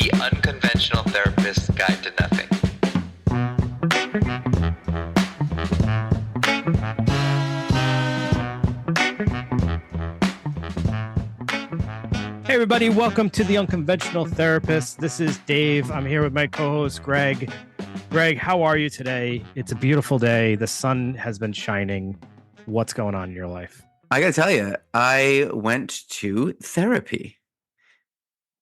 The Unconventional Therapist's Guide to Nothing. Hey, everybody. Welcome to The Unconventional Therapist. This is Dave. I'm here with my co-host, Greg. Greg, how are you today? It's a beautiful day. The sun has been shining. What's going on in your life? I gotta tell you, I went to therapy.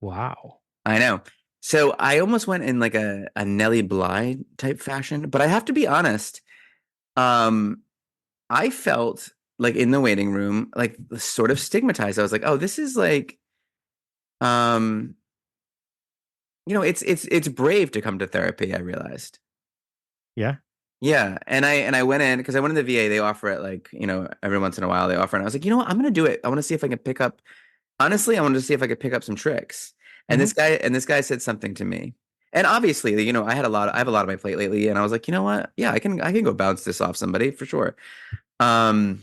Wow. I know. So I almost went in like a Nellie Bly type fashion, but I have to be honest. I felt like in the waiting room, like sort of stigmatized. I was like, oh, this is like, um, it's brave to come to therapy, I realized. Yeah. Yeah. And I went in because I went in the VA, they offer it like, every once in a while they offer. And I was like, you know what, I'm gonna do it. I want to see if I can pick up honestly, I wanted to see if I could pick up some tricks. And this guy said something to me. And obviously, I have a lot on my plate lately, and I was like, you know what? Yeah, I can go bounce this off somebody for sure. And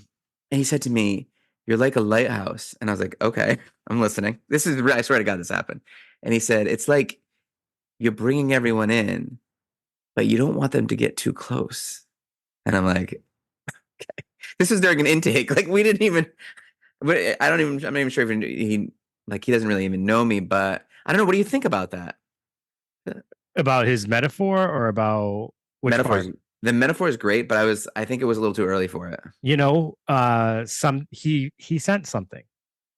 he said to me, "You're like a lighthouse." And I was like, "Okay, I'm listening." I swear to God, this happened. And he said, "It's like you're bringing everyone in, but you don't want them to get too close." And I'm like, okay. This is during an intake. Like we didn't even but I'm not even sure if he doesn't really even know me, but I don't know. What do you think about that? About his metaphor or about which Metaphors. part? The metaphor is great, but I think it was a little too early for it. He sent something.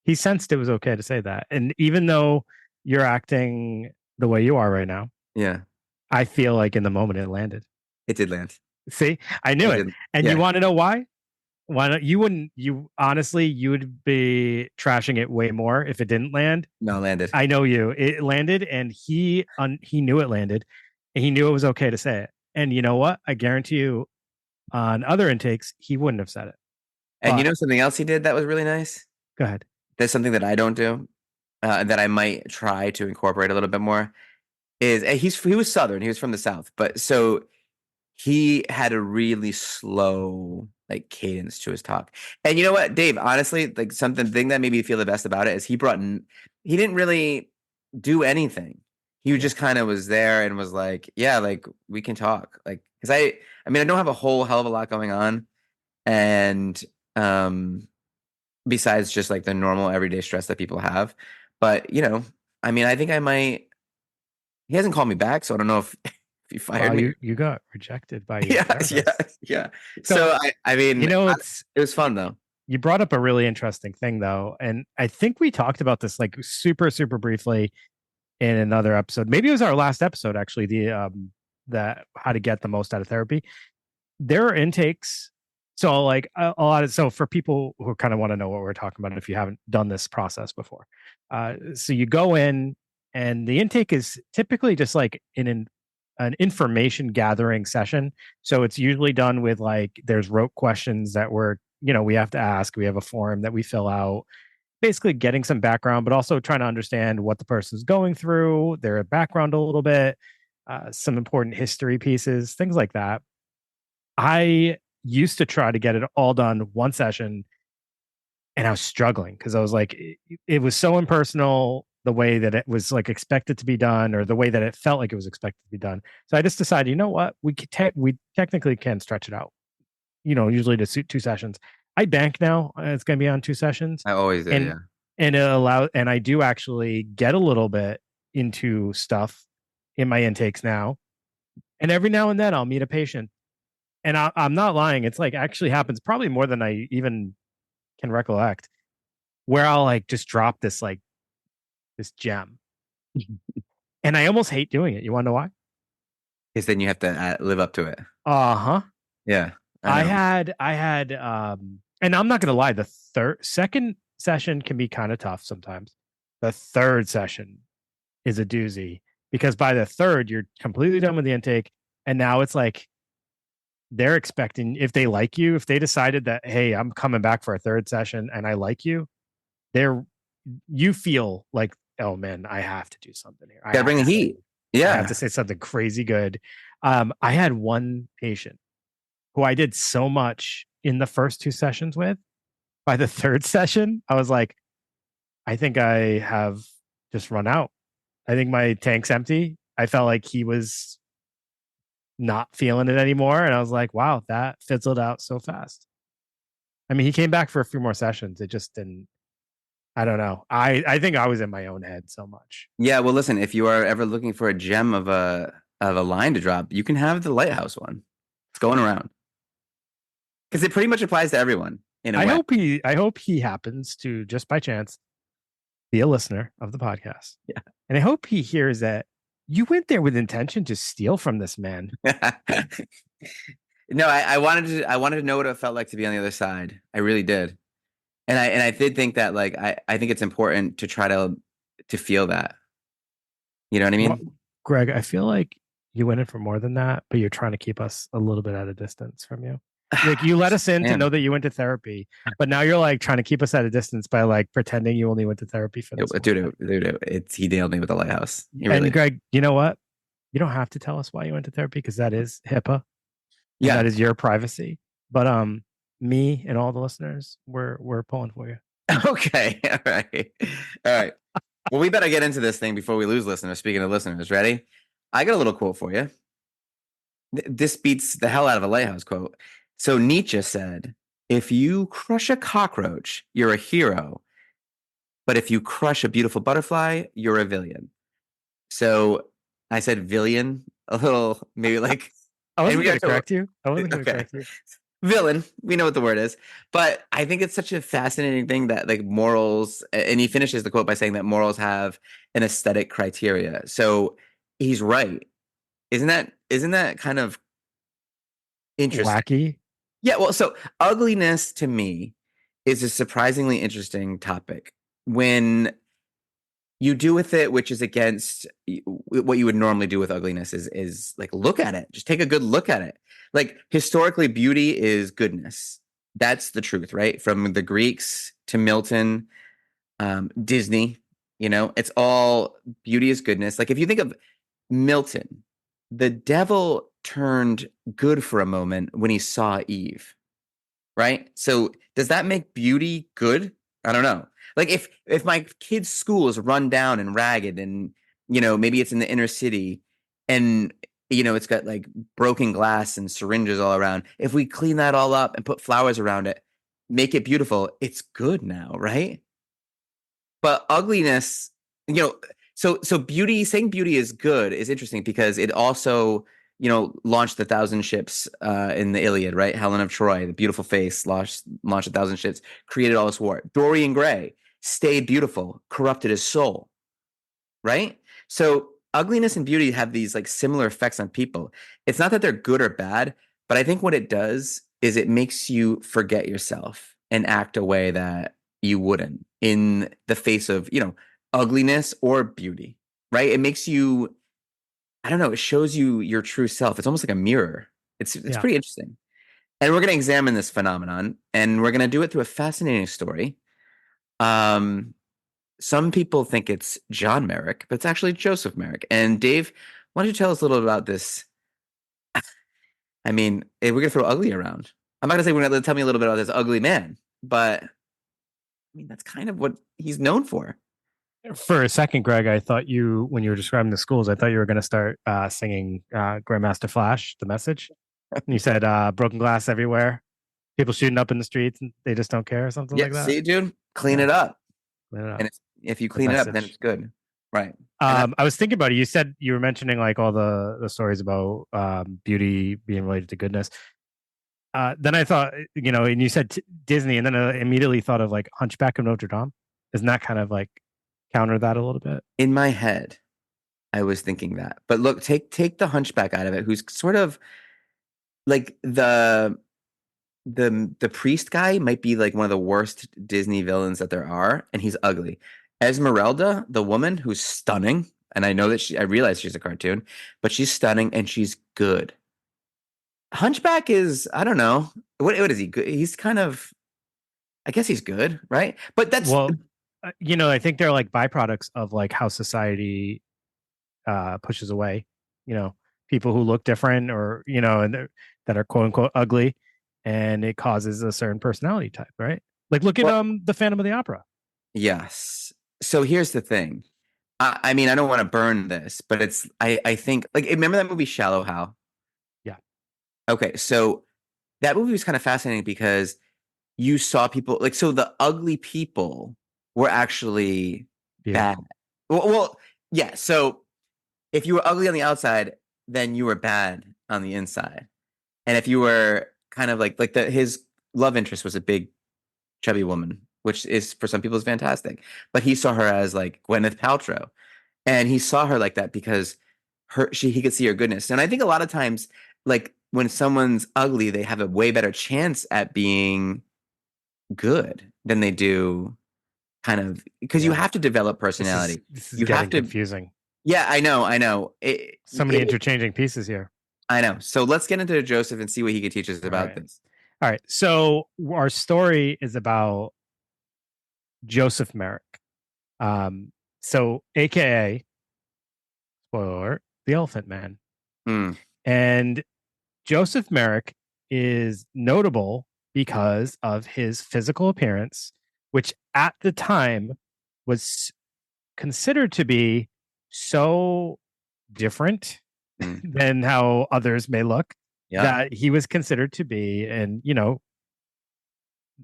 He sensed it was okay to say that. And even though you're acting the way you are right now, Yeah, I feel like in the moment it landed. it did land. See, I knew it. Did. And Yeah. you want to know why? Why not? You would be trashing it way more if it didn't land. No, it landed. I know you. It landed, and he knew it landed, and he knew it was okay to say it. And you know what? I guarantee you, on other intakes, he wouldn't have said it. And you know something else he did that was really nice? Go ahead. That's something that I don't do, that I might try to incorporate a little bit more. He was Southern. He was from the South, but so he had a really slow like cadence to his talk. And you know what, Dave, honestly, like thing that made me feel the best about it is he didn't really do anything. He just kind of was there and was like, yeah, like we can talk. Like, cause I mean, I don't have a whole hell of a lot going on. And, besides just like the normal everyday stress that people have, but I mean, I think he hasn't called me back. So I don't know if he fired me. You got rejected by your Yeah. therapist. Yeah. So I mean, it was fun though. You brought up a really interesting thing though. And I think we talked about this like super, super briefly in another episode. Maybe it was our last episode, actually, the how to get the most out of therapy. There are intakes. So like a lot of, so for people who kind of want to know what we're talking about, if you haven't done this process before, so you go in and the intake is typically just like in an information gathering session. So it's usually done with like, there's rote questions that we have to ask. We have a form that we fill out, basically getting some background, but also trying to understand what the person's going through, their background a little bit, some important history pieces, things like that. I used to try to get it all done one session, and I was struggling because I was like, it was so impersonal the way that it was like expected to be done, or the way that it felt like it was expected to be done. So I just decided, you know what, we technically can stretch it out. Usually to suit 2 sessions. I bank now. It's going to be on 2 sessions. I always do. Yeah. And I do actually get a little bit into stuff in my intakes now. And every now and then I'll meet a patient, and I'm not lying. It's like actually happens probably more than I even can recollect, where I'll like just drop this gem. And I almost hate doing it. You want to know why? Because then you have to live up to it. Uh-huh. Yeah. I had, and I'm not going to lie, the second session can be kind of tough sometimes. The third session is a doozy, because by the third, you're completely done with the intake. And now it's like, they're expecting, if they like you, if they decided that, hey, I'm coming back for a third session and I like you, you feel like, oh man, I have to do something here. Gotta bring the heat. Yeah. I have to say something crazy good. I had one patient who I did so much in the first 2 sessions with. By the third session, I was like, I think I have just run out. I think my tank's empty. I felt like he was not feeling it anymore. And I was like, wow, that fizzled out so fast. I mean, he came back for a few more sessions. It just didn't. I don't know. I think I was in my own head so much. Yeah, well, listen, if you are ever looking for a gem of a line to drop, you can have the Lighthouse one. It's going around because it pretty much applies to everyone in a way. I hope he happens to, just by chance, be a listener of the podcast. Yeah. And I hope he hears that you went there with intention to steal from this man. No, I wanted to know what it felt like to be on the other side. I really did. And I did think that, like, I think it's important to try to feel that. You know what I mean? Well, Greg, I feel like you went in for more than that, but you're trying to keep us a little bit at a distance from you. Like, you let us in to know that you went to therapy, but now you're like trying to keep us at a distance by like pretending you only went to therapy for this. Dude, he nailed me with the Lighthouse. And Greg, you know what? You don't have to tell us why you went to therapy because that is HIPAA. Yeah, that is your privacy. But me and all the listeners, we're pulling for you. Okay, all right. Well, we better get into this thing before we lose listeners. Speaking of listeners, ready? I got a little quote for you. This beats the hell out of a Lighthouse quote. So Nietzsche said, "If you crush a cockroach, you're a hero. But if you crush a beautiful butterfly, you're a villain." So I said villain a little, maybe like. I wasn't going to correct you. I wasn't going to correct you. Villain, we know what the word is, but I think it's such a fascinating thing that, like, morals, and he finishes the quote by saying that morals have an aesthetic criteria. So he's right. Isn't that kind of interesting? Wacky. Yeah, well, so ugliness to me is a surprisingly interesting topic when you do with it, which is against what you would normally do with ugliness is like, look at it. Just take a good look at it. Like, historically, beauty is goodness. That's the truth, right? From the Greeks to Milton, Disney, it's all beauty is goodness. Like, if you think of Milton, the devil turned good for a moment when he saw Eve, right? So does that make beauty good? I don't know. Like, if my kid's school is run down and ragged and, maybe it's in the inner city and, it's got like broken glass and syringes all around. If we clean that all up and put flowers around it, make it beautiful, it's good now, right? But ugliness, so beauty, saying beauty is good is interesting because it also, launched 1,000 ships in the Iliad, right? Helen of Troy, the beautiful face, launched 1,000 ships, created all this war. Dorian Gray stayed beautiful, corrupted his soul, right? So ugliness and beauty have these like similar effects on people. It's not that they're good or bad, but I think what it does is it makes you forget yourself and act a way that you wouldn't in the face of, ugliness or beauty, right? It makes you, I don't know, it shows you your true self. It's almost like a mirror. It's pretty interesting. And we're going to examine this phenomenon, and we're going to do it through a fascinating story. Some people think it's John Merrick, but it's actually Joseph Merrick. And Dave, why don't you tell us a little about this? I mean, we're going to throw ugly around. I'm not going to say we're going to tell me a little bit about this ugly man, but I mean, that's kind of what he's known for. For a second, Greg, I thought when you were describing the schools, I thought you were going to start singing Grandmaster Flash, The Message. And you said broken glass everywhere, people shooting up in the streets, and they just don't care or something like that. See, dude, clean it up. And if you clean it up, then it's good. Right. I was thinking about it. You said you were mentioning like all the stories about beauty being related to goodness. Then I thought, and you said Disney, and then I immediately thought of like Hunchback of Notre Dame. Isn't that kind of like counter that a little bit? In my head, I was thinking that. But look, take the Hunchback out of it, who's sort of like the priest guy might be like one of the worst Disney villains that there are, and he's ugly. Esmeralda, the woman who's stunning, and I know that I realize she's a cartoon, but she's stunning and she's good. Hunchback is, I don't know, what is he? Good? He's kind of, I guess he's good, right? But that's I think they're like byproducts of like how society pushes away, people who look different or and that are quote unquote ugly, and it causes a certain personality type, right? Like look at the Phantom of the Opera. Yes. So here's the thing. I mean, I don't want to burn this, but I think like remember that movie Shallow Hal? Yeah. Okay, so that movie was kind of fascinating because you saw people like so the ugly people were actually bad. Beautiful. Well, yeah. So if you were ugly on the outside, then you were bad on the inside. And if you were kind of like his love interest was a big chubby woman, which is for some people is fantastic. But he saw her as like Gwyneth Paltrow, and he saw her like that because he could see her goodness. And I think a lot of times, like when someone's ugly, they have a way better chance at being good than they do kind of because you Yeah. have to develop This is personality. this is You have getting to, confusing. yeah, I know. So many interchanging pieces here. I know. So let's get into Joseph and see what he could teach us All about right. this. All right. So our story is about Joseph Merrick. So AKA spoiler, the Elephant Man. Hmm. And Joseph Merrick is notable because of his physical appearance, which at the time was considered to be so different Hmm. than how others may look Yeah. that he was considered to be. And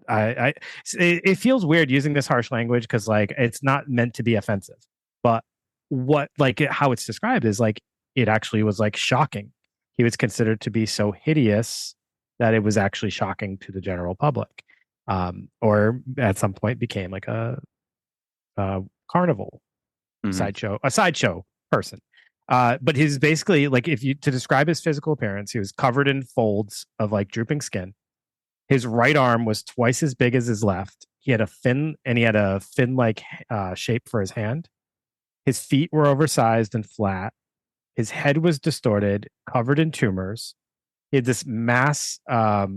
I it feels weird using this harsh language because like it's not meant to be offensive, but what like how it's described is like it actually was like shocking. He was considered to be so hideous that it was actually shocking to the general public, or at some point became like a carnival Mhm. a sideshow person. But he's basically like if you to describe his physical appearance, he was covered in folds of like drooping skin. His right arm was twice as big as his left. He had a fin like shape for his hand. His feet were oversized and flat. His head was distorted, covered in tumors. He had this mass that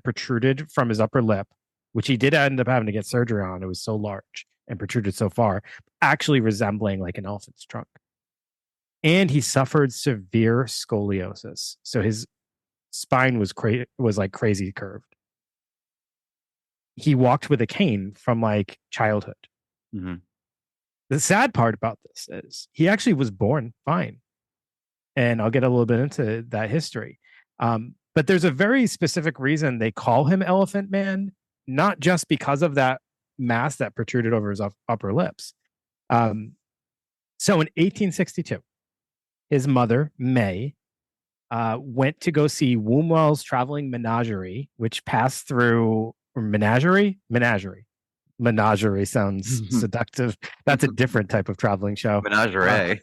protruded from his upper lip, which he did end up having to get surgery on. It was so large and protruded so far, actually resembling like an elephant's trunk. And he suffered severe scoliosis. So his spine was like crazy curved. He walked with a cane from like childhood. Mhm. The sad part about this is he actually was born fine. And I'll get a little bit into that history. But there's a very specific reason they call him Elephant Man, not just because of that mass that protruded over his upper lips. So in 1862, his mother, May, went to go see Wombwell's Traveling Menagerie, which passed through Menagerie. Menagerie sounds seductive. That's a different type of traveling show. Menagerie.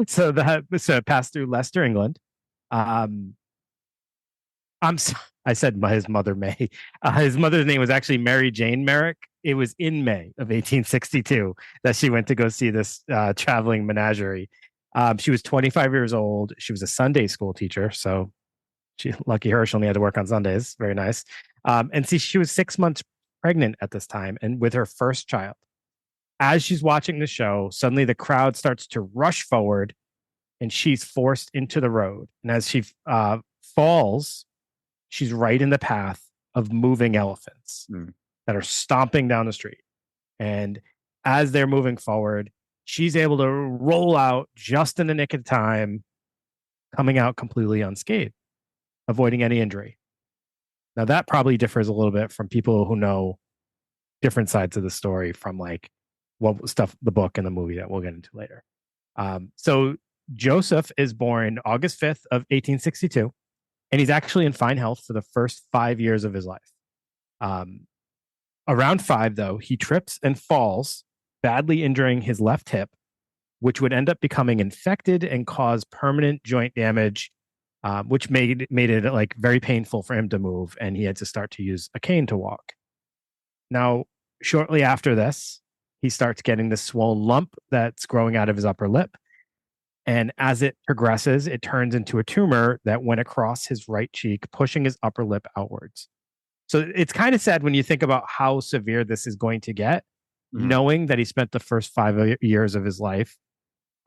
So it passed through Leicester, England. Um, I said his mother May. His mother's name was actually Mary Jane Merrick. It was in May of 1862 that she went to go see this traveling menagerie. She was 25 years old. She was a Sunday school teacher, so lucky her. She only had to work on Sundays. Very nice. And see, she was 6 months pregnant at this time, and with her first child. As she's watching the show, suddenly the crowd starts to rush forward, and she's forced into the road. And as she falls, she's right in the path of moving elephants that are stomping down the street. And as they're moving forward, she's able to roll out just in the nick of time, coming out completely unscathed, avoiding any injury. Now, that probably differs a little bit from people who know different sides of the story from like what stuff, the book and the movie that we'll get into later. So Joseph is born August 5th of 1862. And he's actually in fine health for the first 5 years of his life. Around 5, though, he trips and falls, badly injuring his left hip, which would end up becoming infected and cause permanent joint damage, which made it like very painful for him to move, and he had to start to use a cane to walk. Now, shortly after this, he starts getting this swollen lump that's growing out of his upper lip. And as it progresses, it turns into a tumor that went across his right cheek, pushing his upper lip outwards. So it's kind of sad when you think about how severe this is going to get, knowing that he spent the first 5 years of his life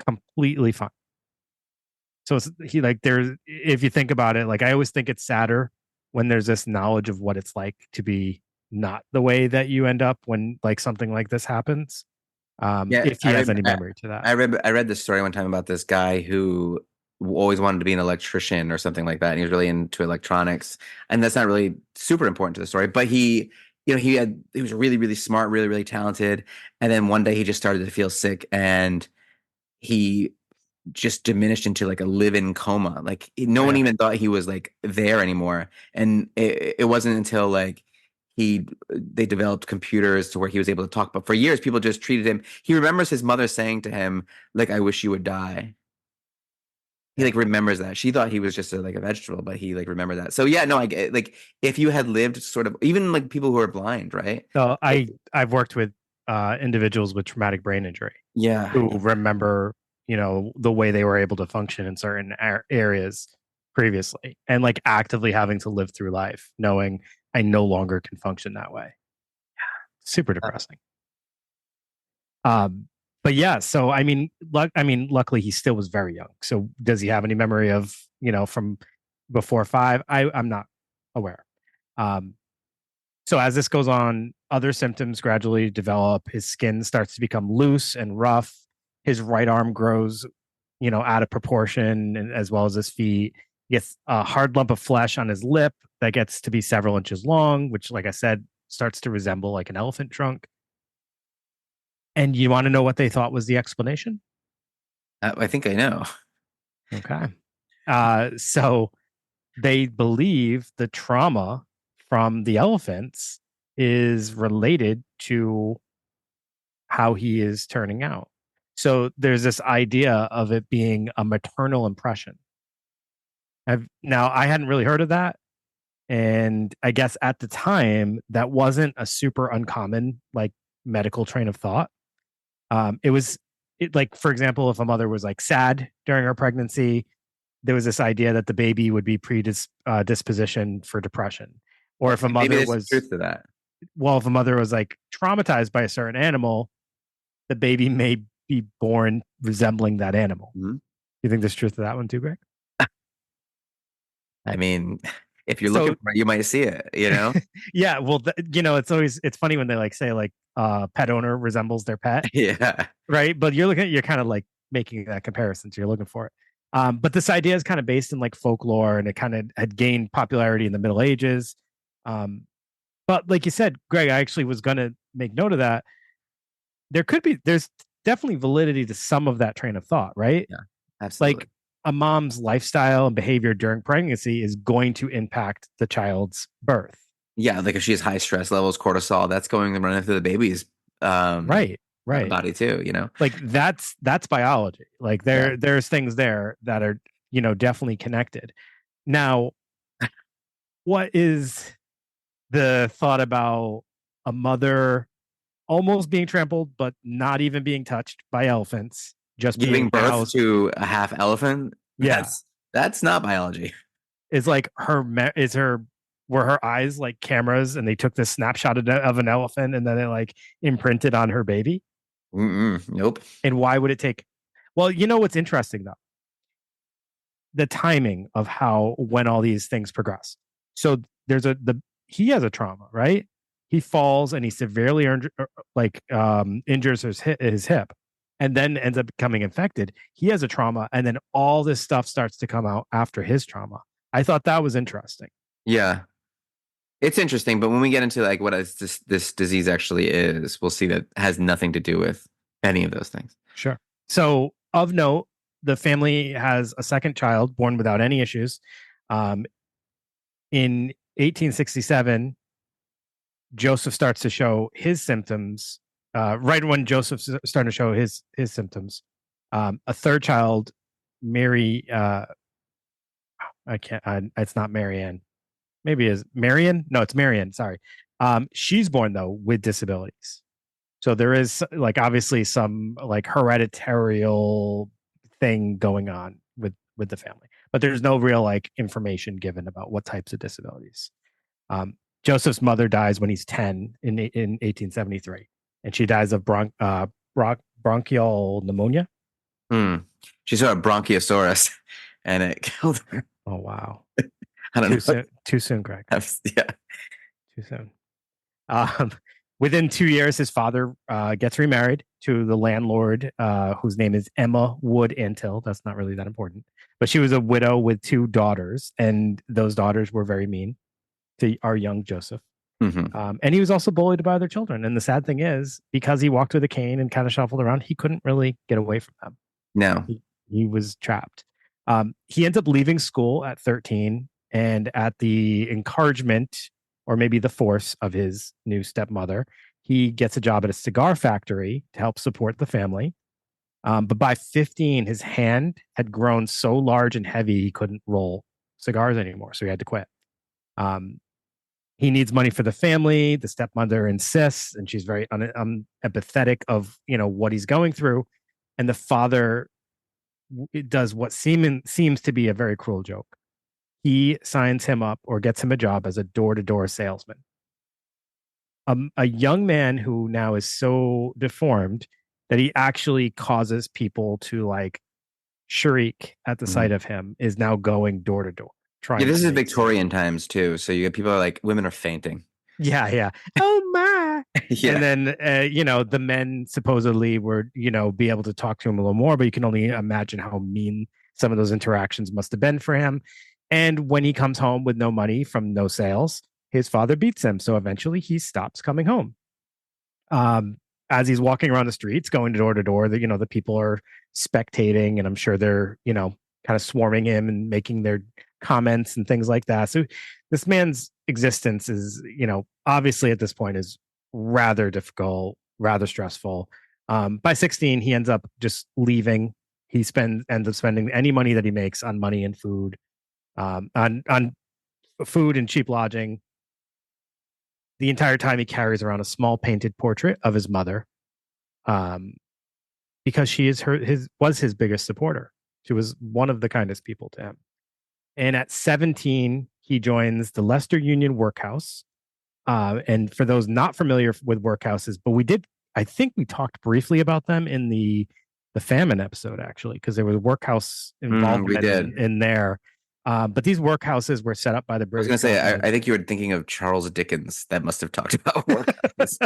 completely fine. So if you think about it, like I always think it's sadder when there's this knowledge of what it's like to be not the way that you end up when like something like this happens. Yeah, if he I has read any memory to that. I read this story one time about this guy who always wanted to be an electrician or something like that, and he was really into electronics. And that's not really super important to the story, but he was really really smart, really really talented. And then one day he just started to feel sick, and he just diminished into like a live-in coma. Like no one Yeah. even thought he was like there anymore. And it wasn't until like they developed computers to where he was able to talk. But for years, people just treated him. He remembers his mother saying to him, like, "I wish you would die." He like remembers that. She thought he was just like a vegetable, but he like remembered that. So yeah, no, I get like if you had lived sort of even like people who are blind, right? So I've worked with individuals with traumatic brain injury Yeah. who remember, the way they were able to function in certain areas previously, and like actively having to live through life knowing I no longer can function that way. Super depressing. But yeah, so luckily he still was very young. So does he have any memory of, from before 5? I'm not aware. So as this goes on, other symptoms gradually develop. His skin starts to become loose and rough. His right arm grows, out of proportion, and as well as his feet. He gets a hard lump of flesh on his lip that gets to be several inches long, which, like I said, starts to resemble like an elephant trunk. And you want to know what they thought was the explanation? I think I know. Okay. So they believe the trauma from the elephants is related to how he is turning out. So there's this idea of it being a maternal impression. Now, I hadn't really heard of that. And I guess at the time, that wasn't a super uncommon, like, medical train of thought. Like, for example, if a mother was like sad during her pregnancy, there was this idea that the baby would be predisposition for depression. Or if a Maybe mother there's was, truth to that. well, if a mother was like traumatized by a certain animal, the baby may be born resembling that animal. Mhm. You think there's truth to that one too, Greg? I mean, if you're So- looking for it, you might see it, you know? Yeah, well, it's funny when they like say like pet owner resembles their pet, Yeah. right? But you're kind of like making that comparison, so you're looking for it. But this idea is kind of based in like folklore, and it kind of had gained popularity in the Middle Ages. But like you said, Greg, I actually was going to make note of that. There's definitely validity to some of that train of thought, right? Yeah, absolutely. Like a mom's lifestyle and behavior during pregnancy is going to impact the child's birth. Yeah, like if she has high stress levels, cortisol, that's going and running through the baby's Right. body too, you know? Like that's biology. Like there's things there that are, definitely connected. Now, what is the thought about a mother almost being trampled, but not even being touched by elephants, just Giving being birth housed? to a half elephant? Yeah. That's not biology. Is like were her eyes like cameras, and they took this snapshot of an elephant and then it like imprinted on her baby? Nope. And why would it take? Well, what's interesting though? The timing of when all these things progress. So he has a trauma, right? He falls and he severely injures his hip, and then ends up becoming infected. He has a trauma, and then all this stuff starts to come out after his trauma. I thought that was interesting. Yeah. It's interesting, but when we get into like what this disease actually is, we'll see that it has nothing to do with any of those things. Sure. So, of note, the family has a second child born without any issues. In 1867, Joseph starts to show his symptoms. Right when Joseph's starting to show his symptoms, a third child, Mary. I can't. It's not Marianne. Maybe it is Marion. No, it's Marion. Sorry. She's born though with disabilities. So there is like obviously some like hereditarial thing going on with the family, but there's no real like information given about what types of disabilities. Joseph's mother dies when he's 10 in 1873, and she dies of bronchial pneumonia. She saw a bronchiosaurus, and it killed her. Oh wow! I don't know. Too soon, Greg. Yeah. Too soon. Within 2 years, his father gets remarried to the landlord, whose name is Emma Wood Antill. That's not really that important, but she was a widow with 2 daughters, and those daughters were very mean to our young Joseph. And he was also bullied by other children. And the sad thing is, because he walked with a cane and kind of shuffled around, he couldn't really get away from them. No. He was trapped. He ends up leaving school at 13, and at the encouragement, or maybe the force of his new stepmother, he gets a job at a cigar factory to help support the family. But by 15, his hand had grown so large and heavy he couldn't roll cigars anymore, so he had to quit. He needs money for the family. The stepmother insists, and she's very empathetic of what he's going through. And the father does what seems to be a very cruel joke. He signs him up or gets him a job as a door-to-door salesman. A young man who now is so deformed that he actually causes people to like shriek at the sight of him is now going door to door. Yeah, this is Victorian times too. So you get people are like, women are fainting. Yeah. Oh my. Yeah. And then, the men supposedly were, be able to talk to him a little more, but you can only imagine how mean some of those interactions must have been for him. And when he comes home with no money from no sales, his father beats him. So eventually he stops coming home. As he's walking around the streets, going door to door, the people are spectating, and I'm sure they're, kind of swarming him and making their comments and things like that. So this man's existence is, obviously at this point is rather difficult, rather stressful. By 16, he ends up just leaving. He ends up spending any money that he makes on money and food, on food and cheap lodging. The entire time he carries around a small painted portrait of his mother, because she is was his biggest supporter. She was one of the kindest people to him. And at 17, he joins the Leicester Union Workhouse. And for those not familiar with workhouses, but I think we talked briefly about them in the famine episode, actually, because there was workhouse involvement in there. But these workhouses were set up by the British. I was going to say, I think you were thinking of Charles Dickens. That must have talked about workhouses.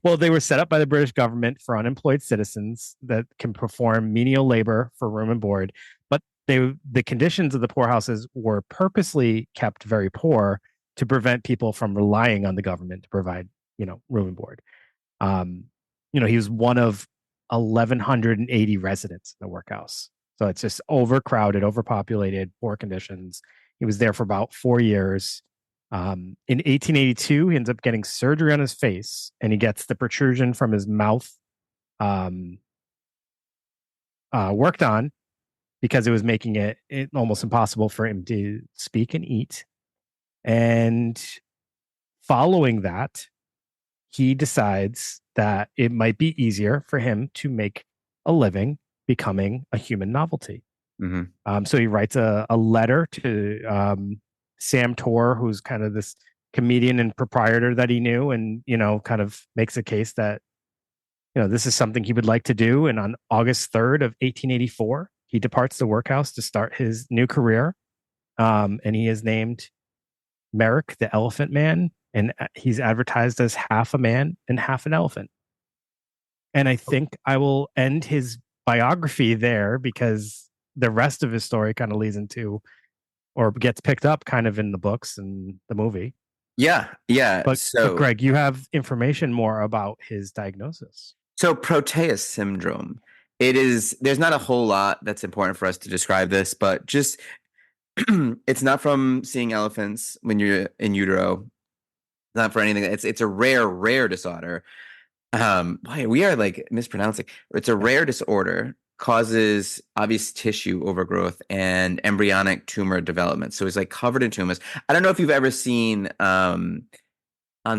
Well, they were set up by the British government for unemployed citizens that can perform menial labor for room and board. But the conditions of the poorhouses were purposely kept very poor to prevent people from relying on the government to provide, room and board. He was one of 1,180 residents in the workhouse. So it's just overcrowded, overpopulated, poor conditions. He was there for about 4 years. In 1882, he ends up getting surgery on his face, and he gets the protrusion from his mouth worked on, because it was making it almost impossible for him to speak and eat. And following that, he decides that it might be easier for him to make a living becoming a human novelty. So he writes a letter to Sam Torr, who's kind of this comedian and proprietor that he knew, and kind of makes a case that this is something he would like to do. And on August 3rd of 1884, he departs the workhouse to start his new career, and he is named Merrick the Elephant Man, and he's advertised as half a man and half an elephant. And I think I will end his biography there, because the rest of his story kind of leads into, or gets picked up kind of in the books and the movie. Yeah. But Greg, you have information more about his diagnosis. So Proteus syndrome, there's not a whole lot that's important for us to describe this, but just it's not from seeing elephants when you're in utero. Not for anything. It's a rare disorder. We are like mispronouncing. It's a rare disorder, causes obvious tissue overgrowth and embryonic tumor development. So it's like covered in tumors. I don't know if you've ever seen on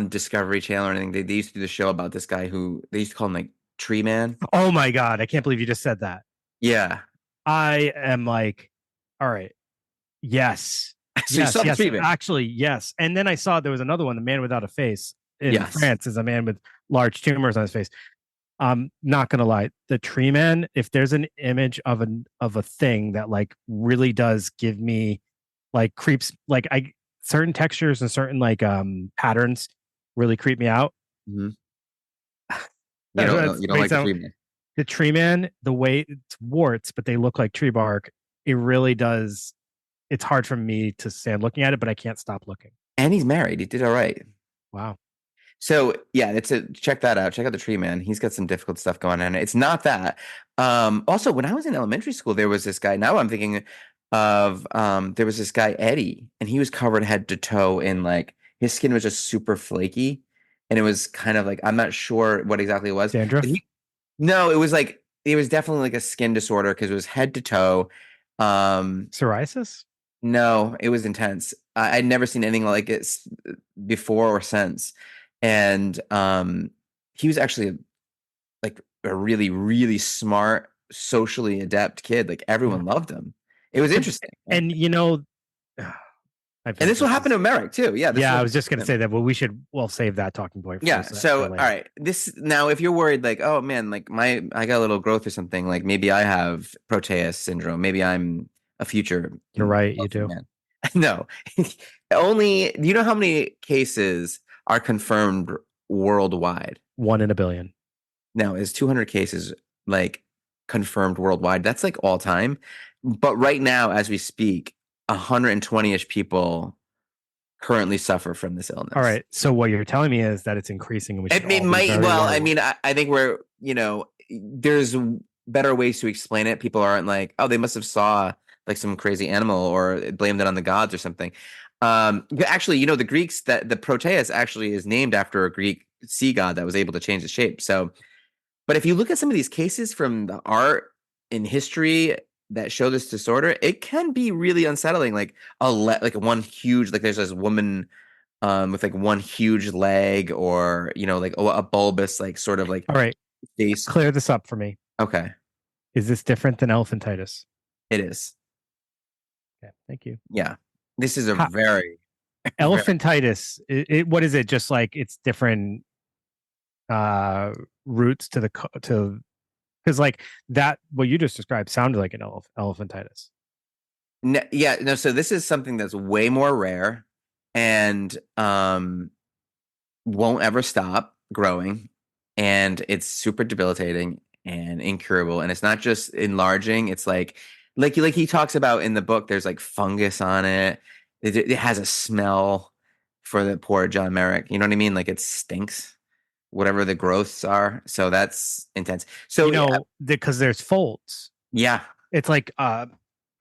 Discovery Channel or anything. They used to do the show about this guy who they used to call him like Tree Man. Oh my God, I can't believe you just said that. Yeah, I am like, all right, yes. So yes, actually, yes. And then I saw there was another one, The Man Without a Face in France, is a man with large tumors on his face. Not gonna lie, the Tree Man, if there's an image of a thing that like really does give me like creeps, like certain textures and certain like patterns really creep me out. That's You don't like the so tree man. the tree man, the way it's warts, but they look like tree bark. It really does. It's hard for me to stand looking at it, but I can't stop looking. And he's married. He did all right. Wow. So yeah, check that out. Check out the tree man. He's got some difficult stuff going on. It's not that. Also, when I was in elementary school, there was this guy. Now I'm thinking of there was this guy Eddie, and he was covered head to toe in like his skin was just super flaky, and it was kind of like I'm not sure what exactly it was. Dandruff? No, it was definitely like a skin disorder because it was head to toe. Psoriasis? No, it was intense. I'd never seen anything like it before or since. And he was actually like a really, really smart, socially adept kid. Like everyone loved him. It was interesting. And you know, And this will happen to Merrick too. Yeah. Yeah, I was just gonna say that. Well, we'll save that talking point. Yeah. So all right. This now, if you're worried, like, oh man, like I got a little growth or something, like maybe I have Proteus syndrome. Maybe I'm a future. You're right. You do. Man. No. Only. Do you know how many cases are confirmed worldwide? 1 in a billion. Now, is 200 cases like confirmed worldwide? That's like all time. But right now, as we speak, 120-ish people currently suffer from this illness. All right. So what you're telling me is that it's increasing. And it might. Well, I mean, I think we're, there's better ways to explain it. People aren't like, oh, they must have saw like some crazy animal or blamed it on the gods or something. Actually, the Greeks, that the Proteus actually is named after a Greek sea god that was able to change the shape. So, but if you look at some of these cases from the art in history that show this disorder, it can be really unsettling. Like one huge, like there's this woman with like one huge leg, or like a bulbous, like sort of like all right, face. Clear this up for me. Okay. Is this different than elephantitis? It is. Okay, thank you. Yeah. This is a very elephantitis. What is it? Just like it's different roots to because like that what you just described sounded like an elephantitis. No, so this is something that's way more rare and won't ever stop growing, and it's super debilitating and incurable, and it's not just enlarging. It's like he talks about in the book, there's like fungus on it. It has a smell for the poor John Merrick. You know what I mean? Like it stinks, whatever the growths are. So that's intense. So because there's folds. Yeah. It's like I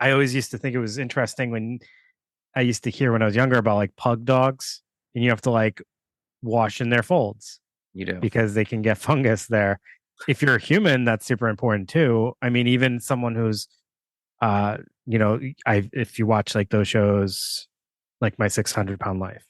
always used to think it was interesting when I used to hear when I was younger about like pug dogs, and you have to like wash in their folds. You do. Because they can get fungus there. If you're a human, that's super important too. I mean, even someone who's if you watch like those shows like My 600-Pound Life,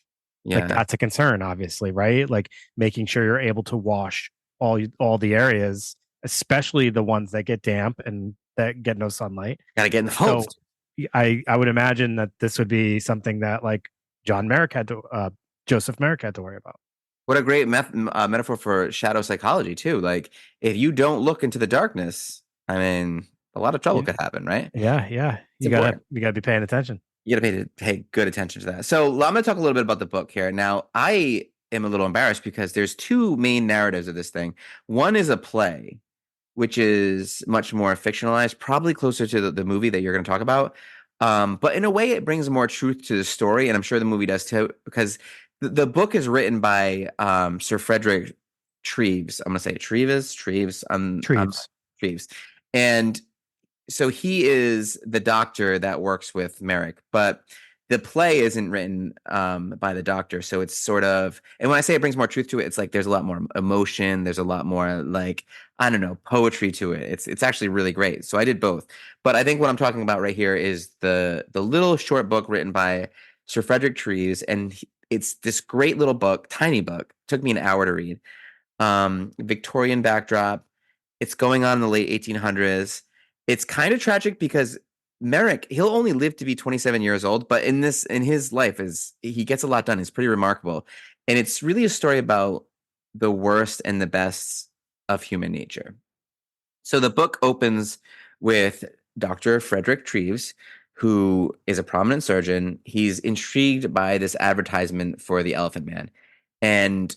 like that's a concern, obviously, right? Like making sure you're able to wash all the areas, especially the ones that get damp and that get no sunlight. Gotta get in the folds. So I would imagine that this would be something that like Joseph Merrick had to worry about. What a great metaphor for shadow psychology too. Like if you don't look into the darkness, I mean, a lot of trouble could happen, right? Yeah. You gotta be paying attention. You gotta pay good attention to that. So I'm gonna talk a little bit about the book here. Now, I am a little embarrassed because there's two main narratives of this thing. One is a play, which is much more fictionalized, probably closer to the movie that you're going to talk about. But in a way, it brings more truth to the story, and I'm sure the movie does too, because the book is written by Sir Frederick Treves. I'm going to say Treves. Treves. And so he is the doctor that works with Merrick, but the play isn't written by the doctor. So it's sort of, and when I say it brings more truth to it, it's like there's a lot more emotion. There's a lot more like, I don't know, poetry to it. It's actually really great. So I did both. But I think what I'm talking about right here is the little short book written by Sir Frederick Treves. And it's this great little book, tiny book. Took me an hour to read. Victorian backdrop. It's going on in the late 1800s. It's kind of tragic because Merrick, he'll only live to be 27 years old, but in his life he gets a lot done. It's pretty remarkable. And it's really a story about the worst and the best of human nature. So the book opens with Dr. Frederick Treves, who is a prominent surgeon. He's intrigued by this advertisement for the Elephant Man. And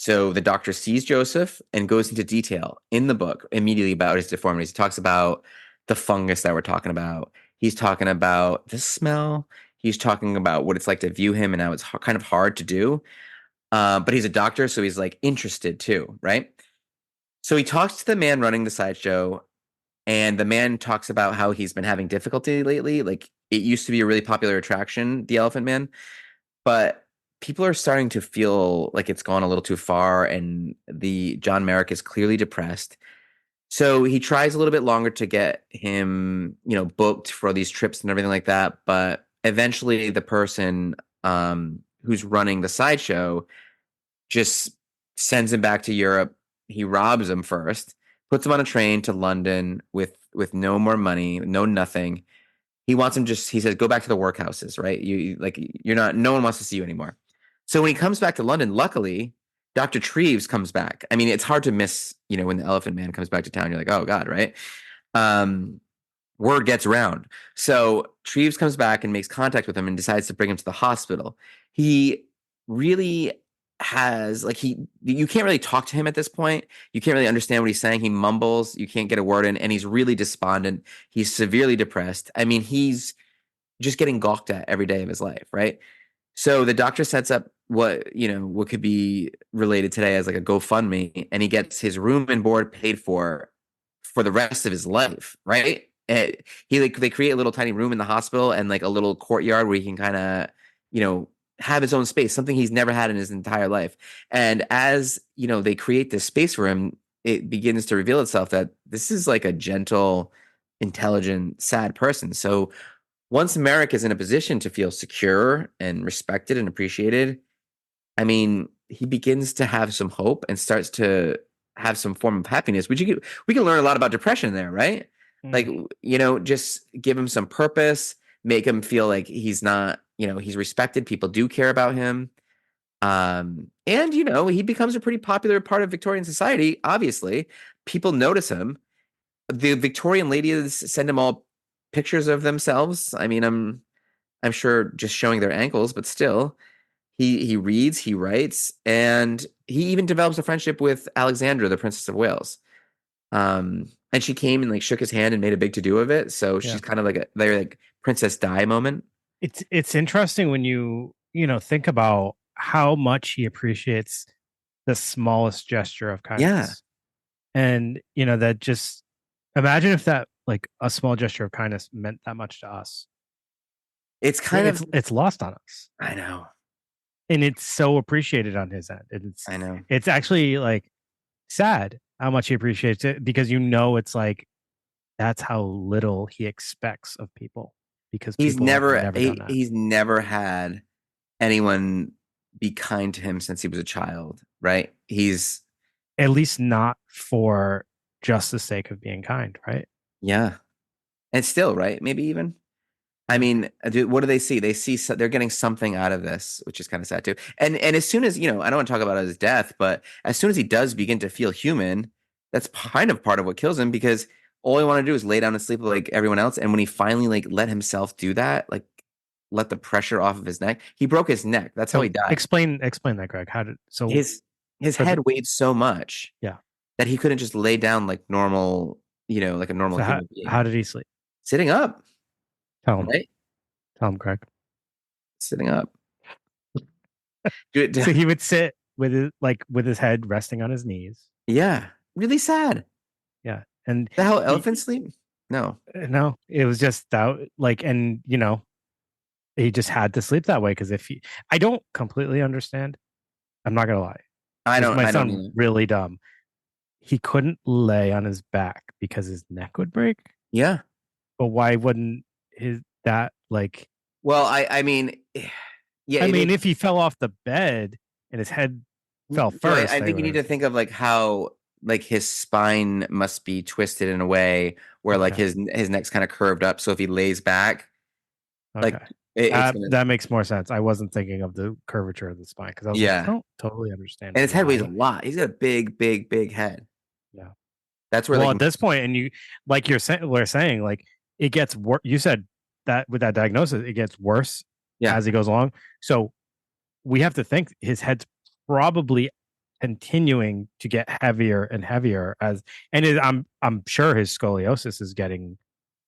So the doctor sees Joseph and goes into detail in the book immediately about his deformities. He talks about the fungus that we're talking about. He's talking about the smell. He's talking about what it's like to view him and how it's kind of hard to do. But he's a doctor, so he's like interested too, right? So he talks to the man running the sideshow, and the man talks about how he's been having difficulty lately. Like it used to be a really popular attraction, the Elephant Man, but people are starting to feel like it's gone a little too far, and the John Merrick is clearly depressed. So he tries a little bit longer to get him, booked for these trips and everything like that. But eventually, the person who's running the sideshow just sends him back to Europe. He robs him first, puts him on a train to London with no more money, no nothing. He wants him he says, go back to the workhouses, right? You're not, no one wants to see you anymore. So when he comes back to London, luckily, Dr. Treves comes back. I mean, it's hard to miss, when the Elephant Man comes back to town, you're like, oh God, right? Word gets around. So Treves comes back and makes contact with him and decides to bring him to the hospital. He really has you can't really talk to him at this point. You can't really understand what he's saying. He mumbles, you can't get a word in, and he's really despondent. He's severely depressed. I mean, he's just getting gawked at every day of his life, right? So the doctor sets up what could be related today as like a GoFundMe, and he gets his room and board paid for the rest of his life, right? And they create a little tiny room in the hospital and like a little courtyard where he can kind of have his own space, something he's never had in his entire life. And as they create this space for him, it begins to reveal itself that this is like a gentle, intelligent, sad person. So once Merrick is in a position to feel secure and respected and appreciated, I mean, he begins to have some hope and starts to have some form of happiness. We can learn a lot about depression there, right? Like, just give him some purpose, make him feel like he's not, he's respected. People do care about him. And, he becomes a pretty popular part of Victorian society. Obviously, people notice him. The Victorian ladies send him all pictures of themselves. I mean, I'm sure just showing their ankles, but still, he reads, he writes, and he even develops a friendship with Alexandra, the Princess of Wales. And she came and like shook his hand and made a big to-do of it. So she's kind of like Princess Di moment. It's interesting when you think about how much he appreciates the smallest gesture of kindness. Yeah. And that just imagine if that like a small gesture of kindness meant that much to us. It's it's lost on us. I know. And it's so appreciated on his end. I know. It's actually like sad how much he appreciates it, because it's like that's how little he expects of people, because he's never had anyone be kind to him since he was a child, right? He's at least not for just the sake of being kind, right? Yeah. And still, right? Maybe even. I mean, what do they see? They see they're getting something out of this, which is kind of sad too. And as soon as, I don't want to talk about his death, but as soon as he does begin to feel human, that's kind of part of what kills him, because all he wanted to do is lay down and sleep like everyone else. And when he finally like let himself do that, like let the pressure off of his neck, he broke his neck. That's how he died. Explain that, Greg. His head weighed so much, that he couldn't just lay down like normal, like a normal human being. How did he sleep? Sitting up. Tell him. Right? Tell him, Greg. Sitting up. So he would sit with his head resting on his knees. Yeah. Really sad. Yeah. And the hell elephants sleep? No, it was just that he just had to sleep that way, because I don't completely understand. I'm not gonna lie. I don't. Might sound really dumb. He couldn't lay on his back because his neck would break. Yeah, but why wouldn't Well, I mean, yeah. I mean, if he fell off the bed and his head fell first, I think you need to think of like how like his spine must be twisted in a way where like his neck's kind of curved up. So if he lays back, like that makes more sense. I wasn't thinking of the curvature of the spine, because I was I don't totally understand. And his head weighs a lot. He's got a big head. Yeah, that's where. Well, at this point, and you like we're saying like it gets worse. You said that with that diagnosis, it gets worse as he goes along. So we have to think his head's probably continuing to get heavier and heavier I'm sure his scoliosis is getting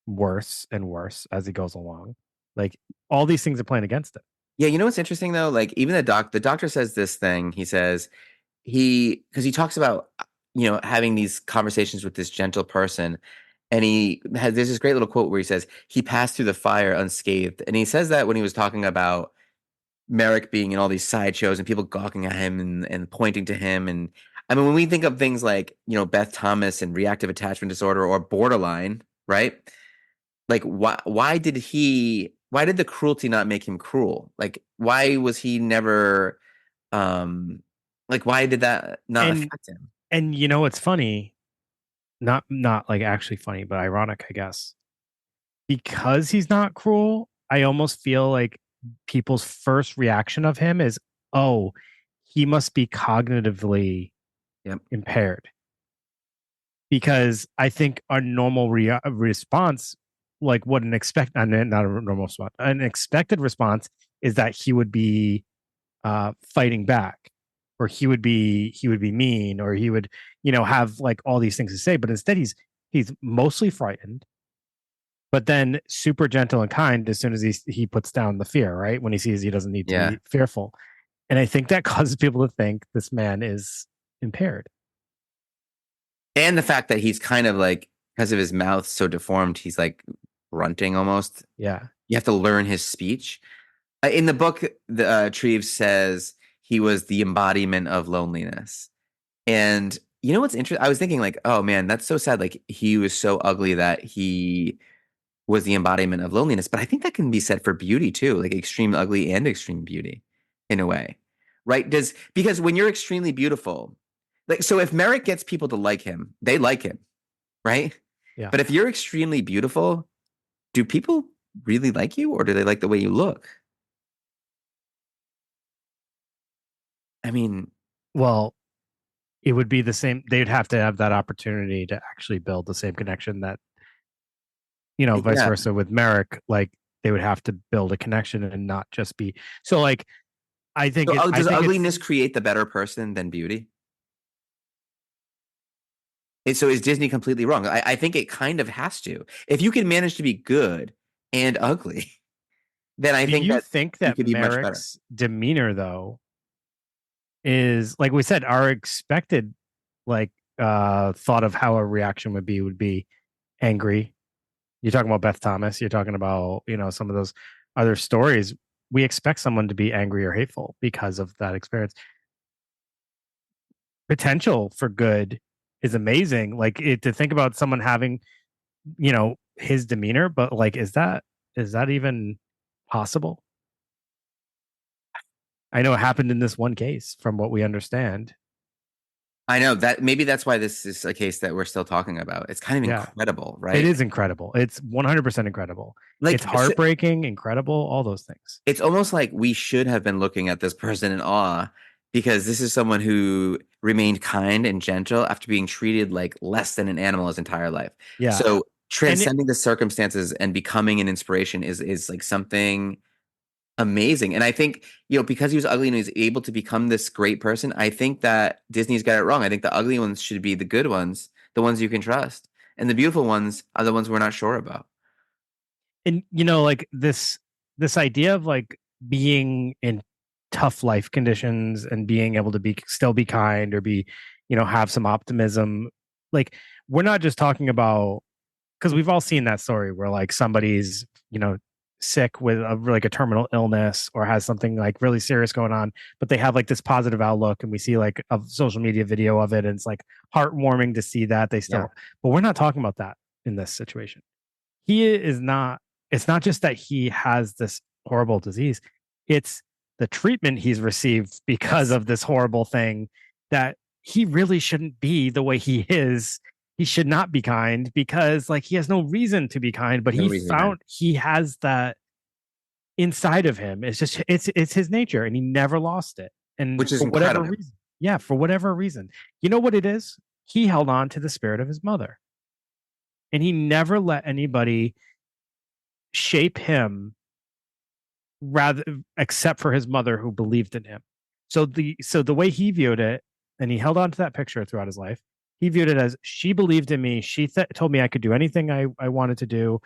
worse and worse as he goes along. Like all these things are playing against it. Yeah, you know what's interesting though? Like even the doctor says this thing. He says because he talks about having these conversations with this gentle person, and there's this great little quote where he says he passed through the fire unscathed, and he says that when he was talking about Merrick being in all these sideshows and people gawking at him and pointing to him. And I mean, when we think of things like, Beth Thomas and reactive attachment disorder or borderline, right? Like why did the cruelty not make him cruel? Like why was he never like why did that not affect him? And it's funny, not like actually funny, but ironic, I guess. Because he's not cruel, I almost feel like people's first reaction of him is, oh, he must be cognitively impaired. Because I think our normal response, like what an expected response is that he would be fighting back, or he would be mean, or he would have like all these things to say. But instead, he's mostly frightened, but then super gentle and kind as soon as he puts down the fear, right? When he sees he doesn't need to be fearful. And I think that causes people to think this man is impaired. And the fact that he's kind of like, because of his mouth so deformed, he's like grunting almost. Yeah. You have to learn his speech. In the book, Treves says he was the embodiment of loneliness. And you know what's interesting? I was thinking like, oh man, that's so sad. Like he was so ugly that he was the embodiment of loneliness. But I think that can be said for beauty too, like extreme ugly and extreme beauty in a way, right? Because when you're extremely beautiful, like, so if Merrick gets people to like him, they like him, right? Yeah. But if you're extremely beautiful, do people really like you, or do they like the way you look? I mean, well, it would be the same. They'd have to have that opportunity to actually build the same connection that, vice versa with Merrick. Like they would have to build a connection and not just be so. Like I think does ugliness create the better person than beauty? So is Disney completely wrong? I think it kind of has to. If you can manage to be good and ugly, then I think that could be much better. Merrick's demeanor though is, like we said, our expected thought of how a reaction would be angry. You're talking about Beth Thomas, you're talking about some of those other stories. We expect someone to be angry or hateful because of that experience. Potential for good is amazing, to think about someone having his demeanor, but like is that even possible? I know it happened in this one case from what we understand. I know that maybe that's why this is a case that we're still talking about. It's kind of incredible, right? It is incredible. It's 100% incredible. Like it's heartbreaking, incredible, all those things. It's almost like we should have been looking at this person in awe, because this is someone who remained kind and gentle after being treated like less than an animal his entire life. Yeah. So transcending the circumstances and becoming an inspiration is like something amazing. And I think, because he was ugly and he was able to become this great person, I think that Disney's got it wrong. I think the ugly ones should be the good ones, the ones you can trust. And the beautiful ones are the ones we're not sure about. And, like this idea of like being in tough life conditions and being able to still be kind or be, have some optimism. Like we're not just talking about, because we've all seen that story where like somebody's, sick with a terminal illness or has something like really serious going on, but they have like this positive outlook, and we see like a social media video of it, and it's like heartwarming to see that they still, but we're not talking about that in this situation. It's not just that he has this horrible disease, it's the treatment he's received because of this horrible thing, that he really shouldn't be the way he is. He should not be kind because like he has no reason to be kind, but he has that inside of him. It's just, it's his nature, and he never lost it. And which is for incredible. whatever reason, for whatever reason, you know what it is? He held on to the spirit of his mother, and he never let anybody shape him, rather except for his mother, who believed in him. So the way he viewed it, and he held on to that picture throughout his life. He viewed it as she believed in me. She told me I could do anything I wanted to do.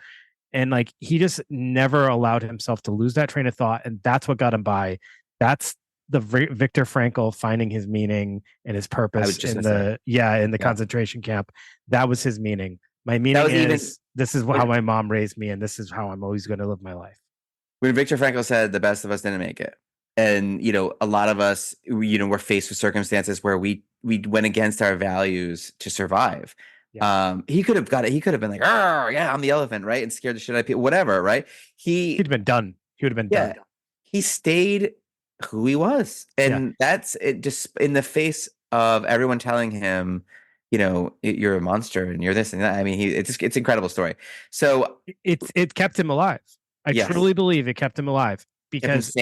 And like he just never allowed himself to lose that train of thought. And that's what got him by. That's the Viktor Frankl finding his meaning and his purpose in the concentration camp. That was his meaning. My meaning is this is how my mom raised me, and this is how I'm always going to live my life. When Viktor Frankl said the best of us didn't make it, and a lot of us were faced with circumstances where we went against our values to survive. He could have got it. He could have been like, yeah, I'm the elephant, right? And scared the shit out of people, whatever, right? He'd been done. He would have been done. He stayed who he was. And that's it, just in the face of everyone telling him, you're a monster and you're this and that. I mean, it's an incredible story. So it kept him alive. I truly believe it kept him alive because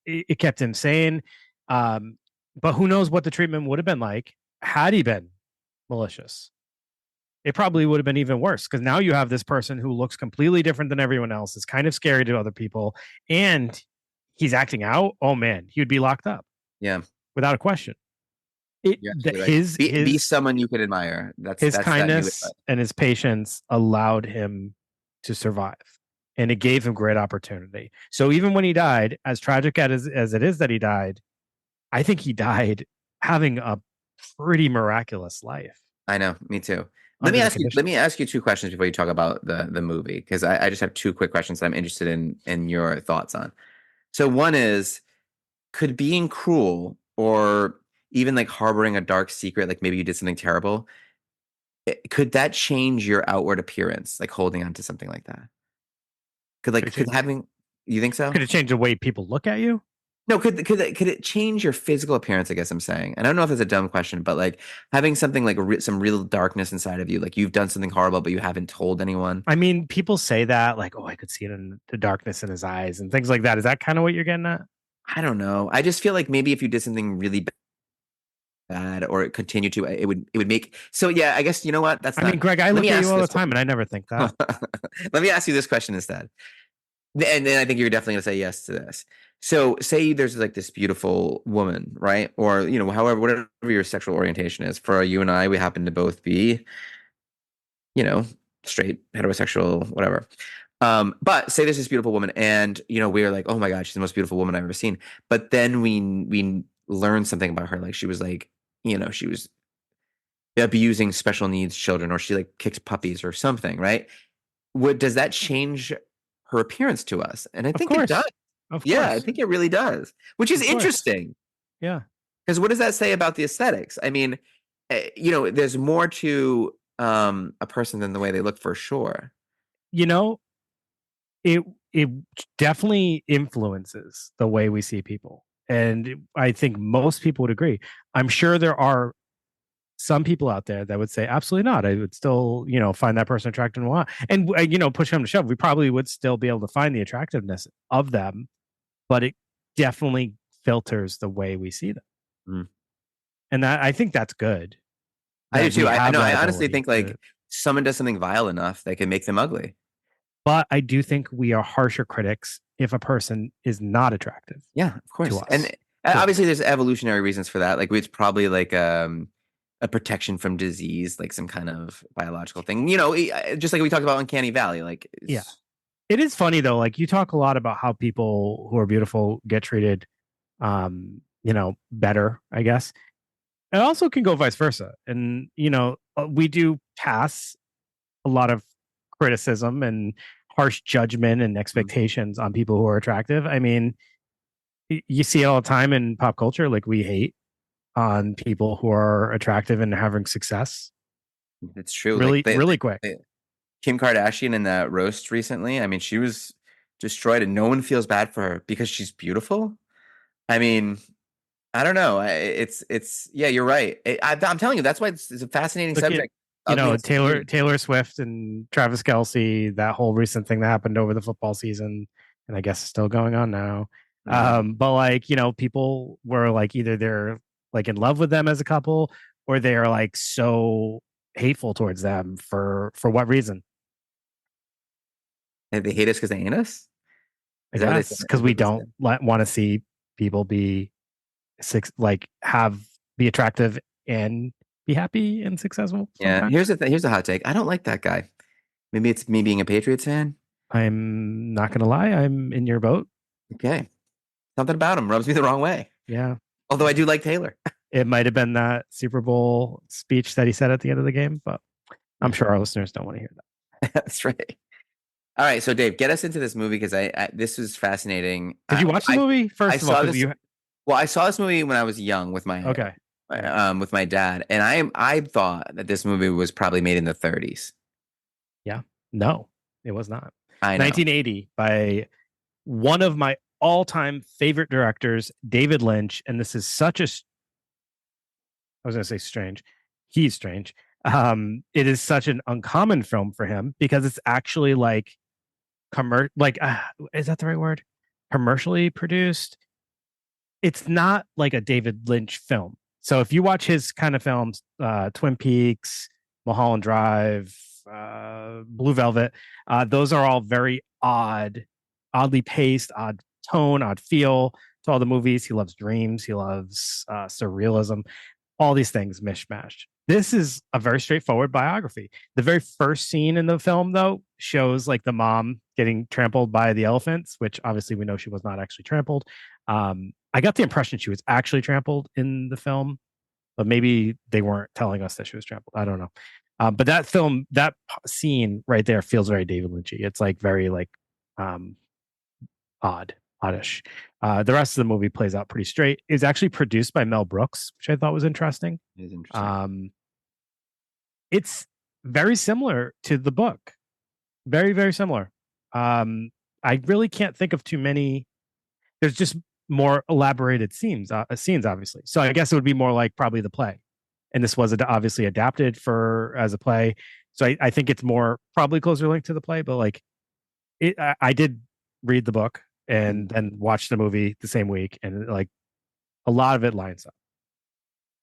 it kept him sane. But who knows what the treatment would have been like had he been malicious. It probably would have been even worse because now you have this person who looks completely different than everyone else, is kind of scary to other people, and he's acting out. Oh man, he would be locked up. Yeah, without a question. Be someone you could admire. That's kindness and his patience allowed him to survive, and it gave him great opportunity. So even when he died, as tragic as it is that he died, I think he died having a pretty miraculous life. I know, me too. Let me ask you two questions before you talk about the movie, because I just have two quick questions that I'm interested in your thoughts on. So one is, could being cruel or even like harboring a dark secret, like maybe you did something terrible, could that change your outward appearance, like holding on to something like that? You think so? Could it change the way people look at you? No, could it change your physical appearance? I guess I'm saying, and I don't know if it's a dumb question, but like having something like some real darkness inside of you, like you've done something horrible, but you haven't told anyone. I mean, people say that, like, oh, I could see it in the darkness in his eyes and things like that. Is that kind of what you're getting at? I don't know. I just feel like maybe if you did something really bad or it continued to, it would make. So yeah, I guess you know what? I mean, Greg, I look at you all the time, and I never think that. Let me ask you this question instead, and then I think you're definitely gonna say yes to this. So say there's like this beautiful woman, right? Or, however, whatever your sexual orientation is. For you and I, we happen to both be, straight, heterosexual, whatever. But say there's this beautiful woman and, we're like, oh my God, she's the most beautiful woman I've ever seen. But then we learn something about her. Like she was like, she was abusing special needs children, or she like kicked puppies or something, right? Does that change her appearance to us? And I think it does. Yeah, I think it really does, which is interesting. Yeah. Because what does that say about the aesthetics? I mean, there's more to a person than the way they look, for sure. It definitely influences the way we see people. And I think most people would agree. I'm sure there are some people out there that would say, absolutely not. I would still, find that person attractive and want. And, push them to shove, we probably would still be able to find the attractiveness of them. But it definitely filters the way we see them. And I think that's good. I do too. I know. I honestly think like someone does something vile enough that can make them ugly. But I do think we are harsher critics if a person is not attractive. Yeah, of course. And obviously there's evolutionary reasons for that. Like it's probably like a protection from disease, like some kind of biological thing, just like we talked about Uncanny Valley. Like, yeah. It is funny though, like you talk a lot about how people who are beautiful get treated, better, I guess. It also can go vice versa. And, we do pass a lot of criticism and harsh judgment and expectations on people who are attractive. I mean, you see it all the time in pop culture. Like we hate on people who are attractive and having success. It's true. Really, really quick. Kim Kardashian in that roast recently, I mean, she was destroyed and no one feels bad for her because she's beautiful. I mean, I don't know. It's yeah, you're right. I'm telling you, that's why it's a fascinating subject. Taylor Swift and Travis Kelce, that whole recent thing that happened over the football season, and I guess it's still going on now. But like, people were like, either they're like in love with them as a couple, or they are like so hateful towards them for what reason? And they hate us because they hate us? Because we don't want to see people be have be attractive and be happy and successful. Yeah. Sometimes. Here's a hot take. I don't like that guy. Maybe it's me being a Patriots fan. I'm not gonna lie, I'm in your boat. Okay. Something about him rubs me the wrong way. Yeah. Although I do like Taylor. It might have been that Super Bowl speech that he said at the end of the game, but I'm sure our listeners don't want to hear that. That's right. All right, so Dave, get us into this movie because I this was fascinating. Did you watch the movie? First of all, saw 'cause this. Well, I saw this movie when I was young with my okay. with my dad, and I thought that this movie was probably made in the 30s. Yeah. No, it was not. I know. 1980 by one of my all-time favorite directors, David Lynch, and this is such a I was going to say strange. He's strange. It is such an uncommon film for him because it's actually like is that the right word? Commercially produced. It's not like a David Lynch film. So if you watch his kind of films, Twin Peaks, Mulholland Drive, Blue Velvet, those are all very oddly paced, odd tone, odd feel to all the movies. He loves dreams. He loves surrealism. All these things mishmashed. This is a very straightforward biography. The very first scene in the film, though, shows like the mom getting trampled by the elephants, which obviously we know she was not actually trampled. I got the impression she was actually trampled in the film, but maybe they weren't telling us that she was trampled. I don't know. But that scene right there feels very David Lynchy. It's like very like oddish. The rest of the movie plays out pretty straight. It's actually produced by Mel Brooks, which I thought was interesting. It is interesting. It's very similar to the book. Very, very similar. I really can't think of too many. There's just more elaborated scenes, obviously. So I guess it would be more like probably the play. And this was obviously adapted as a play. So I think it's more probably closer linked to the play, but like I did read the book and then watch the movie the same week, and like a lot of it lines up.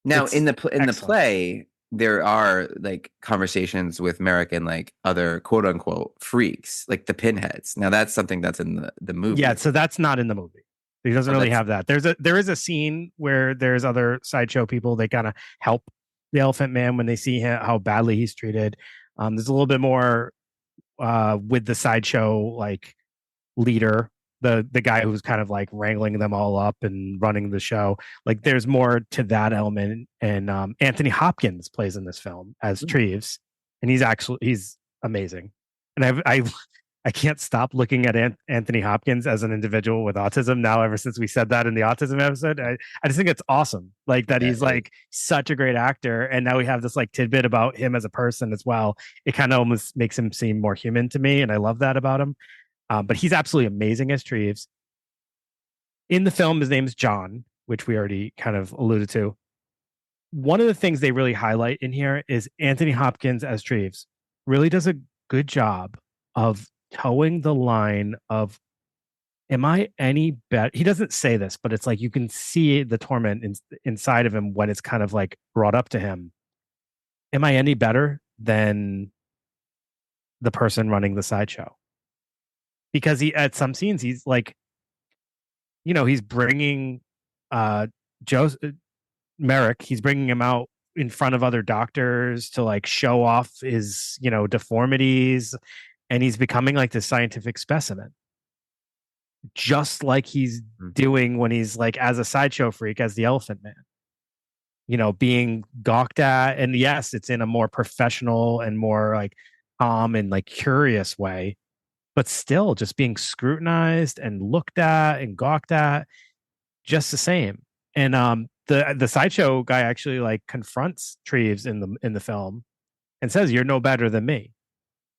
Now in the play, there are like conversations with Merrick and like other quote unquote freaks, like the pinheads. Now that's something that's in the movie. Yeah, so that's not in the movie. He doesn't really have that. There is a scene where there's other sideshow people. They kind of help the Elephant Man when they see how badly he's treated. There's a little bit more with the sideshow like leader, the guy who's kind of like wrangling them all up and running the show. Like there's more to that element. And Anthony Hopkins plays in this film as Treves, and he's amazing. And I can't stop looking at Anthony Hopkins as an individual with autism now, ever since we said that in the autism episode. I just think it's awesome. Like that he's like such a great actor. And now we have this like tidbit about him as a person as well. It kind of almost makes him seem more human to me. And I love that about him. But he's absolutely amazing as Treves. In the film, his name is John, which we already kind of alluded to. One of the things they really highlight in here is Anthony Hopkins as Treves really does a good job of towing the line of, am I any better? He doesn't say this, but it's like you can see the torment inside of him when it's kind of like brought up to him. Am I any better than the person running the sideshow? Because at some scenes, he's like, he's bringing Merrick, he's bringing him out in front of other doctors to like show off his, deformities. And he's becoming like this scientific specimen, just like he's doing when he's like as a sideshow freak, as the Elephant Man, being gawked at. And yes, it's in a more professional and more like calm and like curious way, but still just being scrutinized and looked at and gawked at just the same. And the sideshow guy actually like confronts Treves in the film and says, "You're no better than me."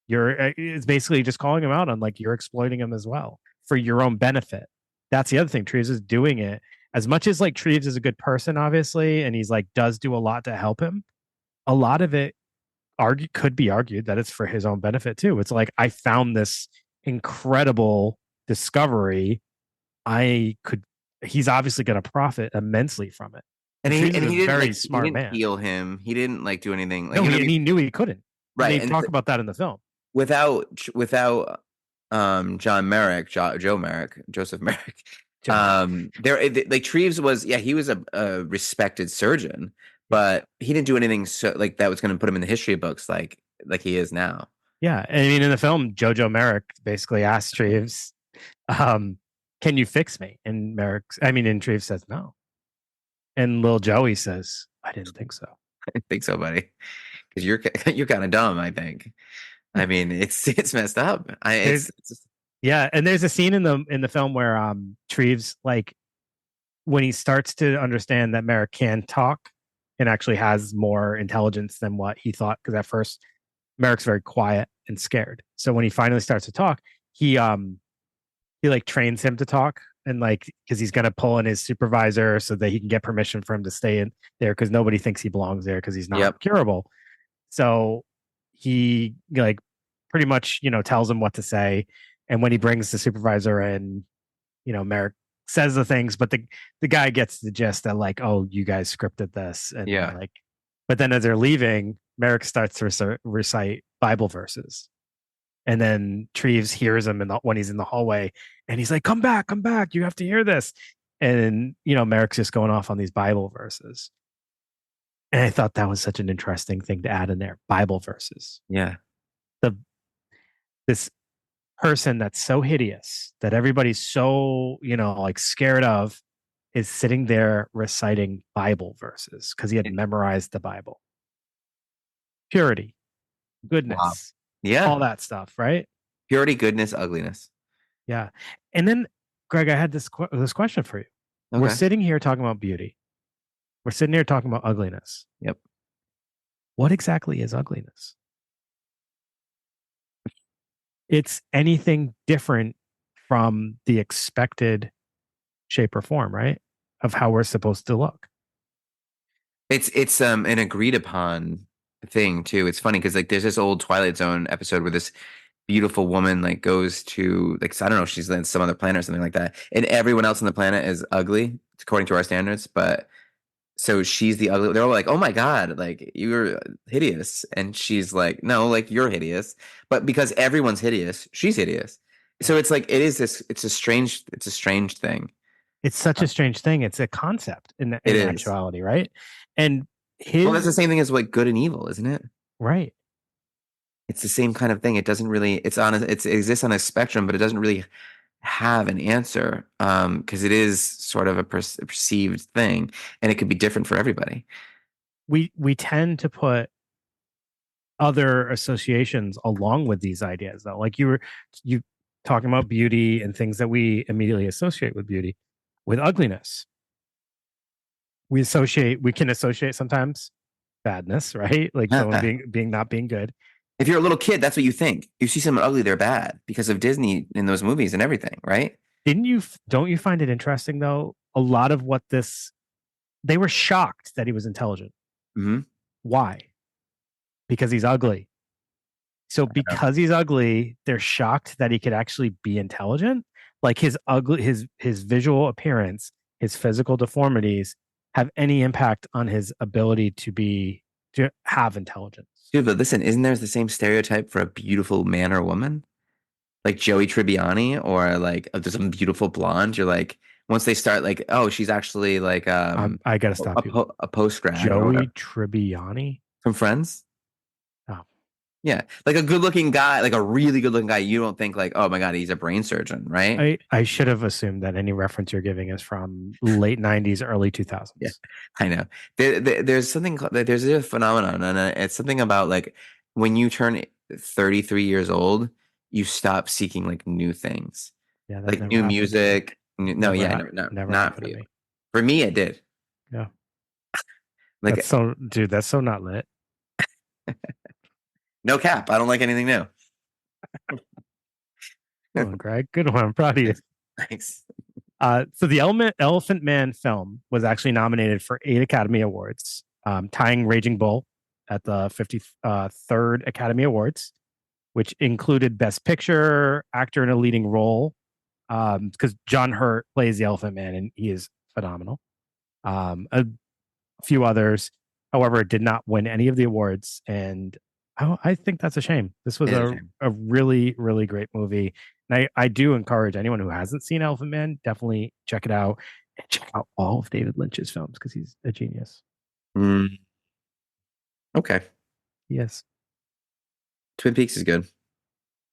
It's basically just calling him out on like you're exploiting him as well for your own benefit. That's the other thing. Treves is doing it as much as like Treves is a good person, obviously, and he's like does do a lot to help him. A lot of it could be argued that it's for his own benefit too. It's like, I found this incredible discovery. He's obviously going to profit immensely from it. And he didn't very like, smart he didn't man. heal him. He didn't like do anything. Like, no, he knew he couldn't. Right. They talk about that in the film. Without John Merrick, Joseph Merrick, There like Treves was, yeah, he was a respected surgeon, but he didn't do anything so like that was going to put him in the history books like he is now. Yeah, I mean, in the film, Jojo Merrick basically asks Treves, "Can you fix me?" And and Treves says no, and Lil Joey says, "I didn't think so." I think so, buddy, because you're kind of dumb. I think. I mean, it's messed up. Yeah, and there's a scene in the film where Treves, like, when he starts to understand that Merrick can talk and actually has more intelligence than what he thought, because at first Merrick's very quiet and scared. So when he finally starts to talk, he like trains him to talk, and like, because he's gonna pull in his supervisor so that he can get permission for him to stay in there, because nobody thinks he belongs there because he's not curable. So he like pretty much tells him what to say, and when he brings the supervisor in, Merrick says the things, but the guy gets the gist that, like, oh, you guys scripted this, and like, but then as they're leaving, Merrick starts to recite Bible verses, and then Treves hears him when he's in the hallway, and he's like, come back, you have to hear this. And Merrick's just going off on these Bible verses, and I thought that was such an interesting thing to add in there. Bible verses. Yeah. This person that's so hideous that everybody's so like scared of is sitting there reciting Bible verses because he had memorized the Bible. Purity, goodness, wow. Yeah, all that stuff, right? Purity, goodness, ugliness. Yeah. And then, Greg, I had this question for you. Okay. We're sitting here talking about beauty. We're sitting here talking about ugliness. Yep. What exactly is ugliness? It's anything different from the expected shape or form, right? Of how we're supposed to look. It's an agreed upon thing too. It's funny because like there's this old Twilight Zone episode where this beautiful woman like goes to, like, I don't know, she's in some other planet or something like that, and everyone else on the planet is ugly according to our standards, but so she's the ugly. They're all like, oh my god, like, you're hideous, and she's like, no, like, you're hideous, but because everyone's hideous, she's hideous. So it's like it's a strange thing. It's such a strange thing. It's a concept in actuality, right? And well, that's the same thing as like good and evil, isn't it? Right. It's the same kind of thing. It doesn't really, it exists on a spectrum, but it doesn't really have an answer, because it is sort of a perceived thing, and it could be different for everybody. We tend to put other associations along with these ideas, though. Like you talking about beauty and things that we immediately associate with beauty, with ugliness. We can associate sometimes badness, right? Like someone being not being good. If you're a little kid, that's what you think. You see someone ugly, they're bad because of Disney in those movies and everything, right? Don't you find it interesting, though? A lot of what they were shocked that he was intelligent. Mm-hmm. Why? Because he's ugly. So because he's ugly, they're shocked that he could actually be intelligent. Like his visual appearance, his physical deformities have any impact on his ability to have intelligence. Dude, but listen, isn't there the same stereotype for a beautiful man or woman? Like Joey Tribbiani, or like there's some beautiful blonde. You're like, once they start like, oh, she's actually like I gotta stop you. A post grad. Joey Tribbiani from Friends. Oh. Yeah, like a good-looking guy, like a really good-looking guy. You don't think like, oh my god, he's a brain surgeon, right? I should have assumed that any reference you're giving is from late '90s, early 2000s. Yeah, I know. There's something. There's a phenomenon, and it's something about like when you turn 33 years old, you stop seeking like new things, like new music. Never not for you. For me, it did. Yeah, like that's so not lit. No cap. I don't like anything new. Oh, Greg, good one. I'm proud of you. Thanks. So the Elephant Man film was actually nominated for 8 Academy Awards, tying Raging Bull at the 53rd Academy Awards, which included Best Picture, Actor in a Leading Role, because John Hurt plays the Elephant Man, and he is phenomenal. A few others. However, it did not win any of the awards, and I think that's a shame. This was It is a a, shame. a really, really great movie. And I do encourage anyone who hasn't seen Elephant Man, definitely check it out and check out all of David Lynch's films because he's a genius. Mm. Okay. Yes. Twin Peaks is good.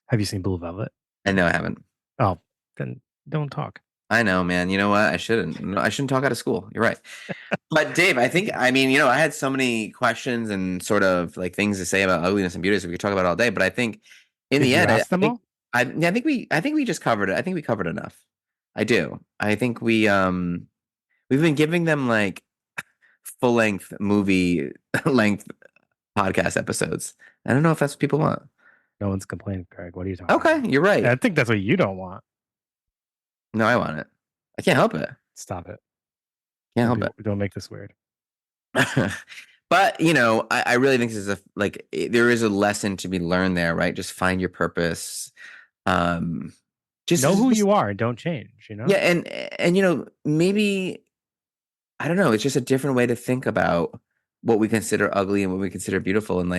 Have you seen Blue Velvet? I know I haven't. Oh, then don't talk. I know, man. You know what? I shouldn't. No, I shouldn't talk out of school. You're right. But Dave, I mean, I had so many questions and sort of like things to say about ugliness and beauty, so we could talk about it all day. But I think in Did the you end, ask them all? I think we just covered it. I think we covered enough. I do. I think we've been giving them like full length movie length podcast episodes. I don't know if that's what people want. No one's complaining, Greg. What are you talking Okay, about? you're right. I think that's what you don't want. No, I want it. I can't help it. Stop it. Can't help it. Don't make this weird. But I really think this is there is a lesson to be learned there, right? Just find your purpose. Just know who you are and don't change. Yeah, and maybe I don't know. It's just a different way to think about what we consider ugly and what we consider beautiful, and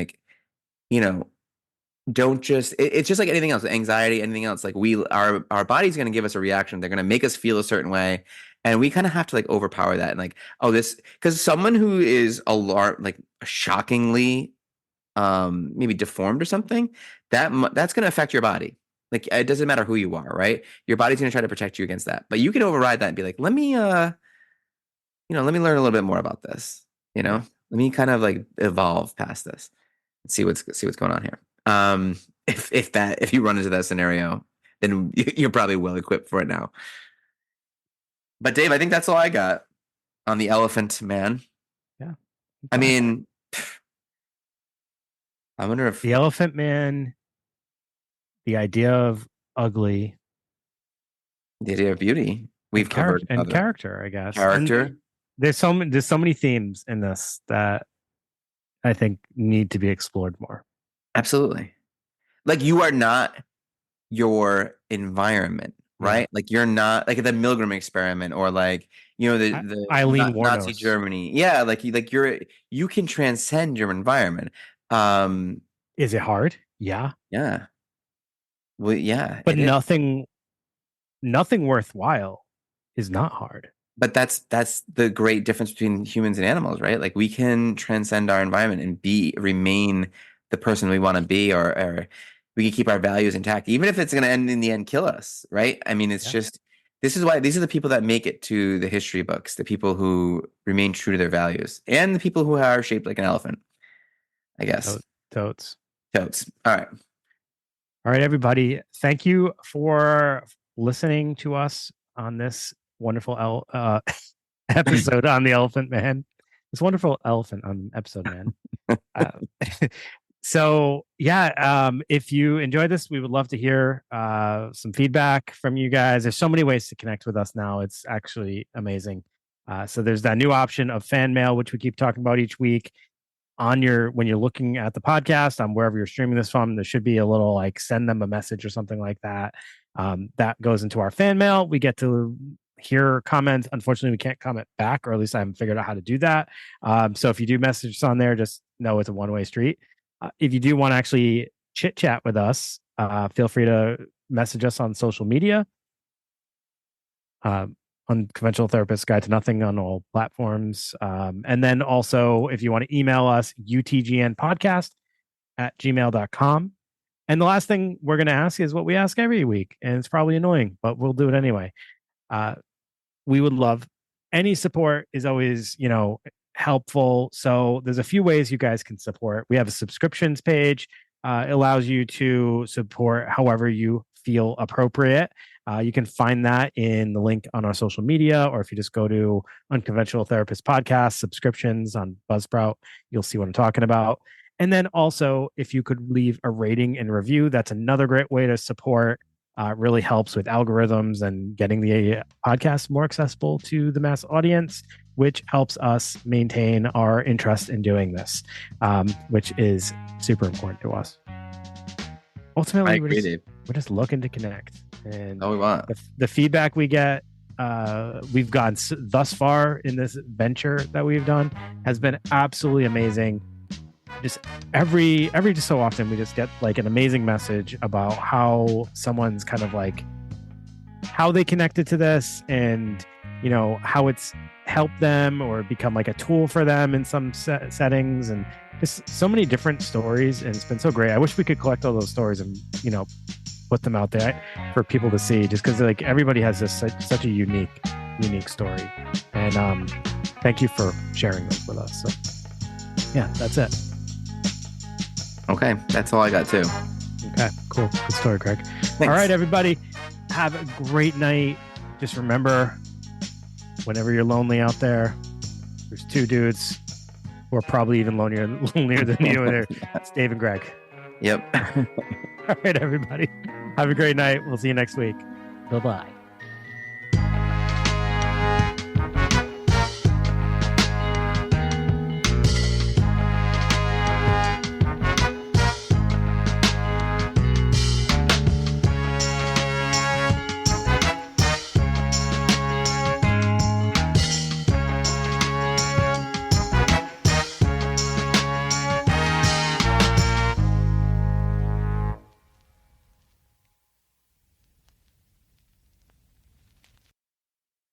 don't just. It's just like anything else, anxiety, anything else. Like our body's going to give us a reaction. They're going to make us feel a certain way. And we kind of have to like overpower that and because someone who is shockingly, maybe deformed or something, that's going to affect your body. Like it doesn't matter who you are, right? Your body's going to try to protect you against that, but you can override that and be like, let me learn a little bit more about this. Let me kind of like evolve past this and see what's going on here. If you run into that scenario, then you're probably well equipped for it now. But Dave, I think that's all I got on the Elephant Man. Yeah. I mean, I wonder if the Elephant Man, the idea of ugly, the idea of beauty, we've covered character, I guess. Character. And there's so many themes in this that I think need to be explored more. Absolutely. Like you are not your environment. Right, like you're not like the Milgram experiment, or like the Eileen Nazi Germany. Yeah, like you can transcend your environment. Is it hard? Yeah. Yeah. Well, yeah, but nothing worthwhile is not hard. But that's the great difference between humans and animals, right? Like we can transcend our environment and remain the person we want to be, or we can keep our values intact, even if it's going to end in the end kill us, right? I mean, it's just, this is why these are the people that make it to the history books, the people who remain true to their values, and the people who are shaped like an elephant, I guess. Totes. All right, everybody. Thank you for listening to us on this wonderful episode on the Elephant Man. This wonderful elephant on episode, man. So yeah, if you enjoyed this, we would love to hear some feedback from you guys. There's so many ways to connect with us now. It's actually amazing. So there's that new option of fan mail, which we keep talking about each week. When you're looking at the podcast on wherever you're streaming this from, there should be a little like send them a message or something like that. That goes into our fan mail. We get to hear comments. Unfortunately, we can't comment back, or at least I haven't figured out how to do that. So if you do message us on there, just know it's a one-way street. If you do want to actually chit chat with us, feel free to message us on social media. Unconventional Therapist Guide to Nothing on all platforms. And then also, if you want to email us, utgnpodcast@gmail.com. And the last thing we're going to ask is what we ask every week. And it's probably annoying, but we'll do it anyway. We would love any support is always, helpful. So there's a few ways you guys can support. We have a subscriptions page. It allows you to support however you feel appropriate. You can find that in the link on our social media, or if you just go to Unconventional Therapist Podcast subscriptions on Buzzsprout, you'll see what I'm talking about. And then also, if you could leave a rating and review, that's another great way to support. Really helps with algorithms and getting the podcast more accessible to the mass audience, which helps us maintain our interest in doing this, which is super important to us. Ultimately, we're just looking to connect. And all we want. The feedback we get, we've gotten thus far in this venture that we've done has been absolutely amazing. just every just so often we just get like an amazing message about how someone's kind of like how they connected to this, and you know how it's helped them or become like a tool for them in some settings, and just so many different stories. And it's been so great. I wish we could collect all those stories and, you know, put them out there for people to see, just because like everybody has this such a unique story. And thank you for sharing those with us. So yeah, that's it. Okay, that's all I got too. Okay, cool. Good story, Craig. Thanks. All right, everybody, have a great night. Just remember, whenever you're lonely out there, there's two dudes who are probably even lonelier than you. And it's Dave and Greg. Yep. All right, everybody, have a great night. We'll see you next week. Bye-bye.